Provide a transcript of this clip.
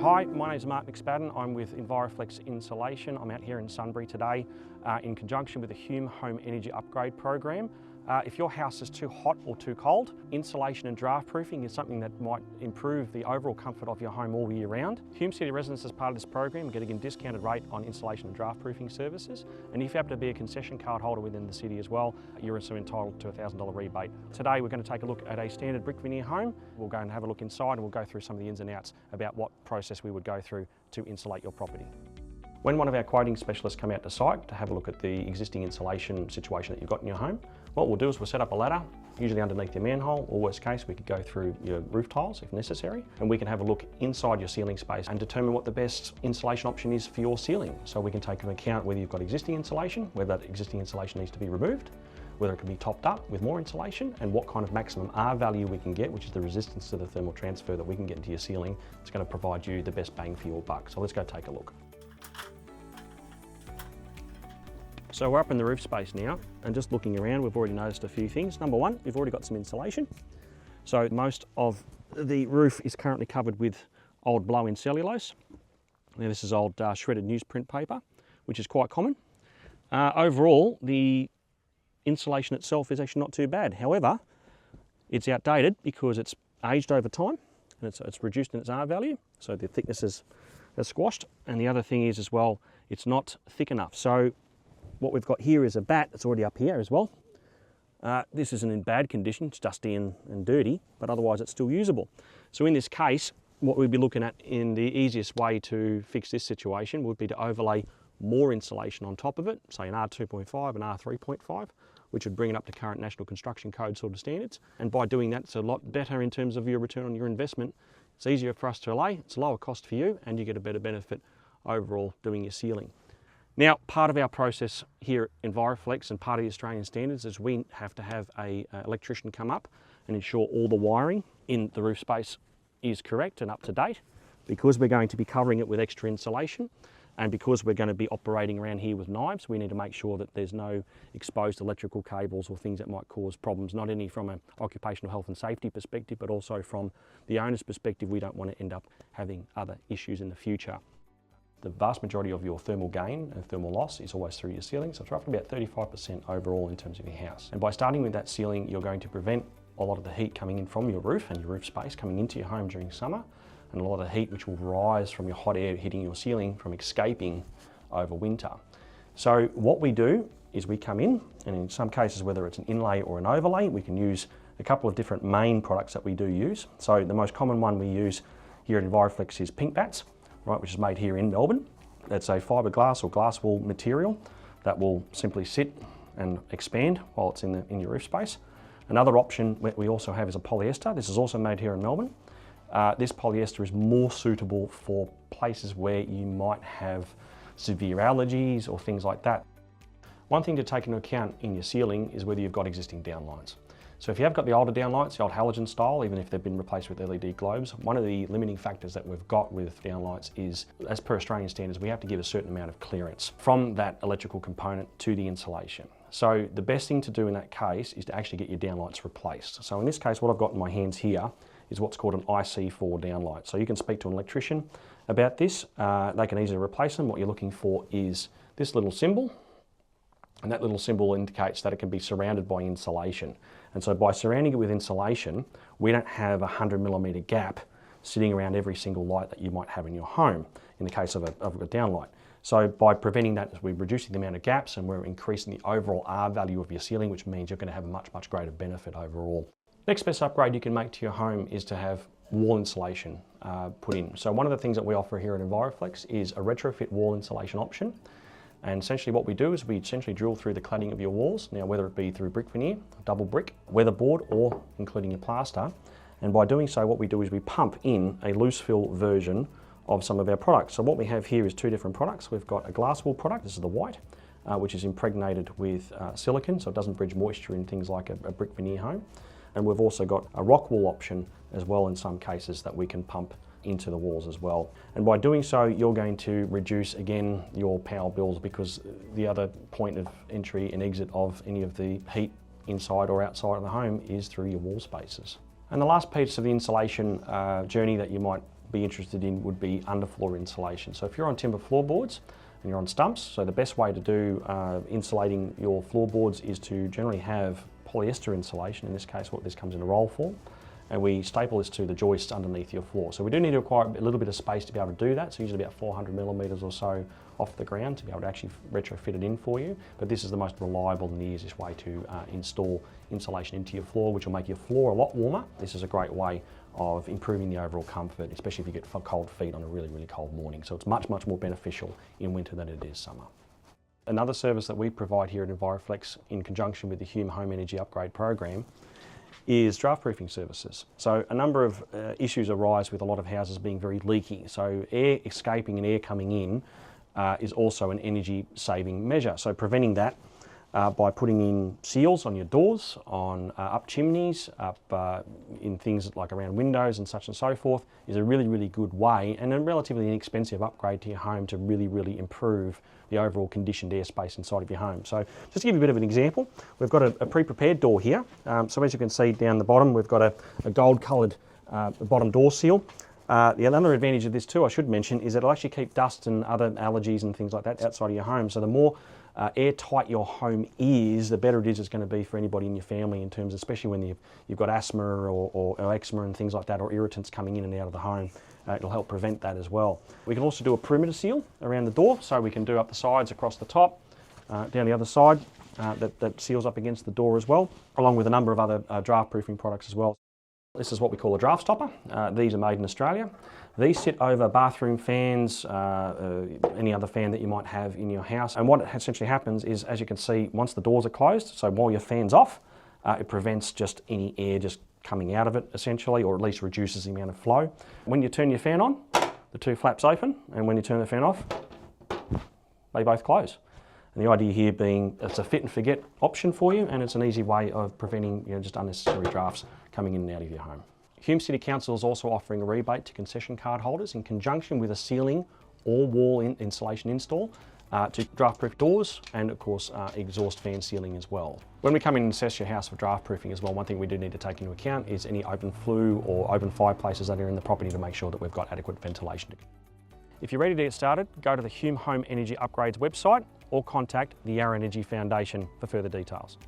Hi, my name is Mark McSpadden. I'm with Enviroflex Insulation. I'm out here in Sunbury today in conjunction with the Hume Home Energy Upgrade program. If your house is too hot or too cold, insulation and draft proofing is something that might improve the overall comfort of your home all year round. Hume City residents, as part of this program, are getting a discounted rate on insulation and draft proofing services. And if you happen to be a concession card holder within the city as well, you're also entitled to a $1,000 rebate. Today we're going to take a look at a standard brick veneer home. We'll go and have a look inside and we'll go through some of the ins and outs about what process we would go through to insulate your property. When one of our quoting specialists come out to site to have a look at the existing insulation situation that you've got in your home, what we'll do is we'll set up a ladder, usually underneath your manhole, or worst case, we could go through your roof tiles if necessary, and we can have a look inside your ceiling space and determine what the best insulation option is for your ceiling. So we can take into account whether you've got existing insulation, whether that existing insulation needs to be removed, whether it can be topped up with more insulation, and what kind of maximum R value we can get, which is the resistance to the thermal transfer that we can get into your ceiling. It's going to provide you the best bang for your buck. So let's go take a look. So we're up in the roof space now, and just looking around, we've already noticed a few things. Number one, we've already got some insulation. So most of the roof is currently covered with old blow-in cellulose. Now this is old shredded newsprint paper, which is quite common. Overall, the insulation itself is actually not too bad. However, it's outdated because it's aged over time, and it's reduced in its R value, so the thickness is squashed. And the other thing is as well, it's not thick enough. So what we've got here is a bat that's already up here as well. This isn't in bad condition, it's dusty and dirty, but otherwise it's still usable. So in this case, what we'd be looking at in the easiest way to fix this situation would be to overlay more insulation on top of it, say an R2.5 and R3.5, which would bring it up to current National Construction Code sort of standards. And by doing that, it's a lot better in terms of your return on your investment. It's easier for us to lay, it's a lower cost for you, and you get a better benefit overall doing your ceiling. Now, part of our process here at Enviroflex and part of the Australian standards is we have to have an electrician come up and ensure all the wiring in the roof space is correct and up to date, because we're going to be covering it with extra insulation, and because we're going to be operating around here with knives, we need to make sure that there's no exposed electrical cables or things that might cause problems, not only from an occupational health and safety perspective, but also from the owner's perspective. We don't want to end up having other issues in the future. The vast majority of your thermal gain and thermal loss is always through your ceiling, so it's roughly about 35% overall in terms of your house. And by starting with that ceiling, you're going to prevent a lot of the heat coming in from your roof and your roof space coming into your home during summer, and a lot of the heat which will rise from your hot air hitting your ceiling from escaping over winter. So what we do is we come in, and in some cases, whether it's an inlay or an overlay, we can use a couple of different main products that we do use. So the most common one we use here at Enviroflex is pink bats, right, which is made here in Melbourne. It's a fiberglass or glass wool material that will simply sit and expand while it's in your roof space. Another option we also have is a polyester. This is also made here in Melbourne. This polyester is more suitable for places where you might have severe allergies or things like that. One thing to take into account in your ceiling is whether you've got existing downlights. So if you have got the older downlights, the old halogen style, even if they've been replaced with LED globes, one of the limiting factors that we've got with downlights is, as per Australian standards, we have to give a certain amount of clearance from that electrical component to the insulation. So the best thing to do in that case is to actually get your downlights replaced. So in this case, what I've got in my hands here is what's called an IC4 downlight. So you can speak to an electrician about this. They can easily replace them. What you're looking for is this little symbol, and that little symbol indicates that it can be surrounded by insulation. And so by surrounding it with insulation, we don't have a 100mm gap sitting around every single light that you might have in your home, in the case of a downlight. So by preventing that, we're reducing the amount of gaps and we're increasing the overall R value of your ceiling, which means you're going to have a much, much greater benefit overall. Next best upgrade you can make to your home is to have wall insulation put in. So one of the things that we offer here at Enviroflex is a retrofit wall insulation option. And essentially what we do is we essentially drill through the cladding of your walls, now whether it be through brick veneer, double brick, weatherboard, or including your plaster. And by doing so, what we do is we pump in a loose fill version of some of our products. So what we have here is two different products. We've got a glass wool product, this is the white, which is impregnated with silicone, so it doesn't bridge moisture in things like a brick veneer home. And we've also got a rock wool option as well in some cases that we can pump into the walls as well. And by doing so, you're going to reduce again your power bills, because the other point of entry and exit of any of the heat inside or outside of the home is through your wall spaces. And the last piece of the insulation journey that you might be interested in would be underfloor insulation. So if you're on timber floorboards and you're on stumps, so the best way to do insulating your floorboards is to generally have polyester insulation. In this case, this comes in a roll form, and we staple this to the joists underneath your floor. So we do need to acquire a little bit of space to be able to do that, so usually about 400 millimetres or so off the ground to be able to actually retrofit it in for you. But this is the most reliable and the easiest way to install insulation into your floor, which will make your floor a lot warmer. This is a great way of improving the overall comfort, especially if you get cold feet on a really, really cold morning. So it's much, much more beneficial in winter than it is summer. Another service that we provide here at Enviroflex in conjunction with the Hume Home Energy Upgrade program is draft proofing services. So a number of issues arise with a lot of houses being very leaky. So air escaping and air coming in is also an energy saving measure. So preventing that by putting in seals on your doors, on up chimneys, up in things like around windows and such and so forth is a really, really good way and a relatively inexpensive upgrade to your home to really, really improve the overall conditioned airspace inside of your home. So just to give you a bit of an example, we've got a pre-prepared door here. So as you can see down the bottom, we've got a gold coloured bottom door seal. The other advantage of this too, I should mention, is it'll actually keep dust and other allergies and things like that outside of your home. So the more airtight your home is, the better it is going to be for anybody in your family in terms, especially when you've got asthma or eczema and things like that, or irritants coming in and out of the home. It'll help prevent that as well. We can also do a perimeter seal around the door, so we can do up the sides, across the top, down the other side, that seals up against the door as well, along with a number of other draft proofing products as well. This is what we call a draft stopper. These are made in Australia. These sit over bathroom fans, any other fan that you might have in your house. And what essentially happens is, as you can see, once the doors are closed, so while your fan's off, it prevents just any air just coming out of it essentially, or at least reduces the amount of flow. When you turn your fan on, the two flaps open, and when you turn the fan off, they both close. And the idea here being it's a fit and forget option for you, and it's an easy way of preventing just unnecessary drafts coming in and out of your home. Hume City Council is also offering a rebate to concession card holders in conjunction with a ceiling or wall insulation install to draft-proof doors and of course exhaust fan sealing as well. When we come in and assess your house for draft proofing as well, one thing we do need to take into account is any open flue or open fireplaces that are in the property to make sure that we've got adequate ventilation. If you're ready to get started, go to the Hume Home Energy Upgrades website or contact the Yarra Energy Foundation for further details.